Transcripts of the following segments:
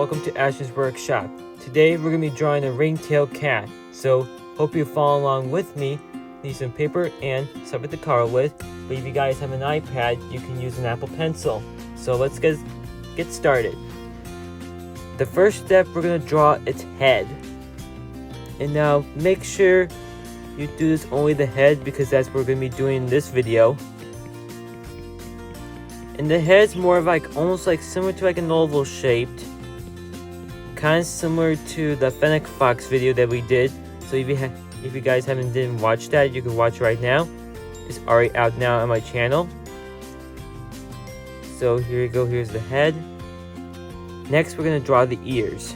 welcome to Ashton's workshop. Today we're going to be drawing a ringtail cat, so hope you follow along with me. Need some paper and something to color with, but if you guys have an iPad, you can use an Apple Pencil. So let's get started. The first step, we're going to draw its head. And now make sure you do this only the head, because that's what we're going to be doing in this video. And the head's more of like almost like similar to like an oval shaped, kind of similar to the Fennec Fox video that we did. So if you guys didn't watch that, you can watch right now. It's already out now on my channel. So here you go. Here's the head. Next, we're gonna draw the ears.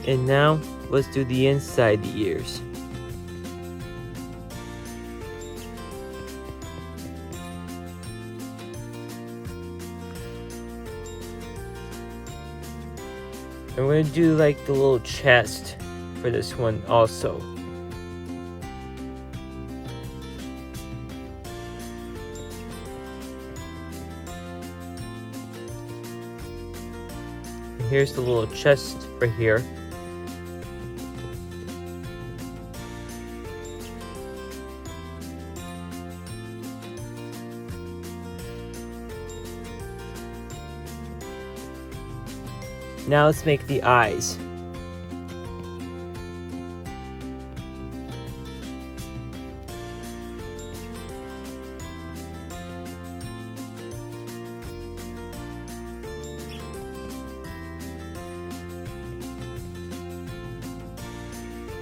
And now, let's do the inside the ears. And we're gonna do like the little chest for this one also. And here's the little chest right here. Now let's make the eyes.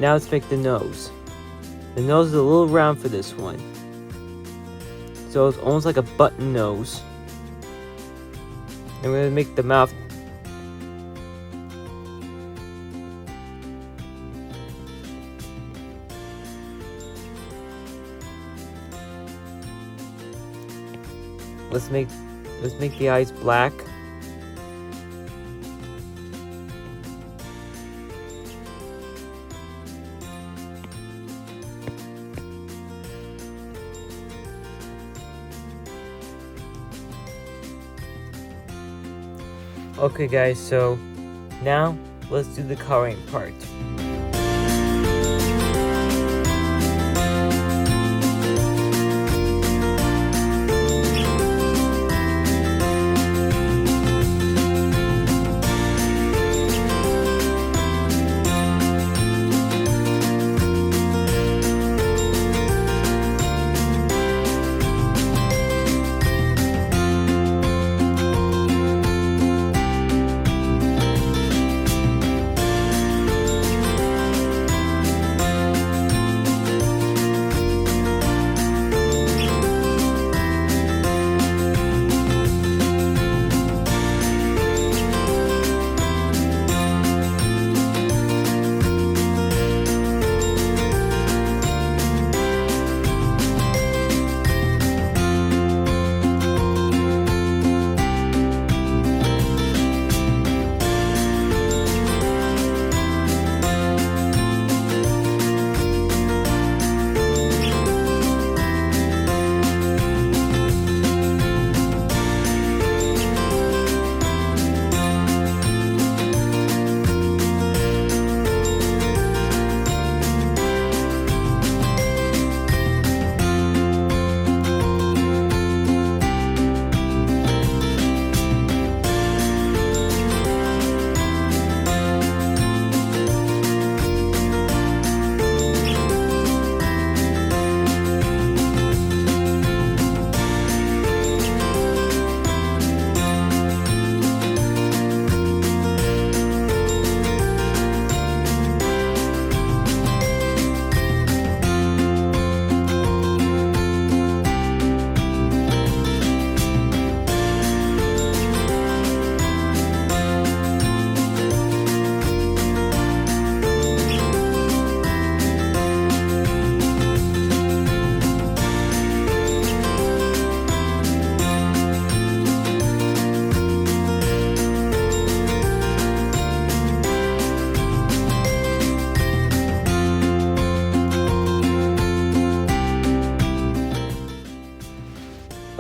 Now let's make the nose. The nose is a little round for this one, so it's almost like a button nose. And we're going to make the mouth. Let's make the eyes black. Okay guys, so now let's do the coloring part.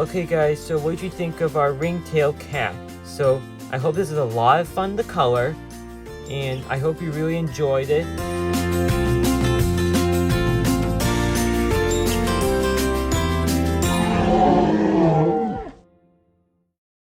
Okay guys, so what did you think of our ringtail cat? So I hope this is a lot of fun to color, and I hope you really enjoyed it.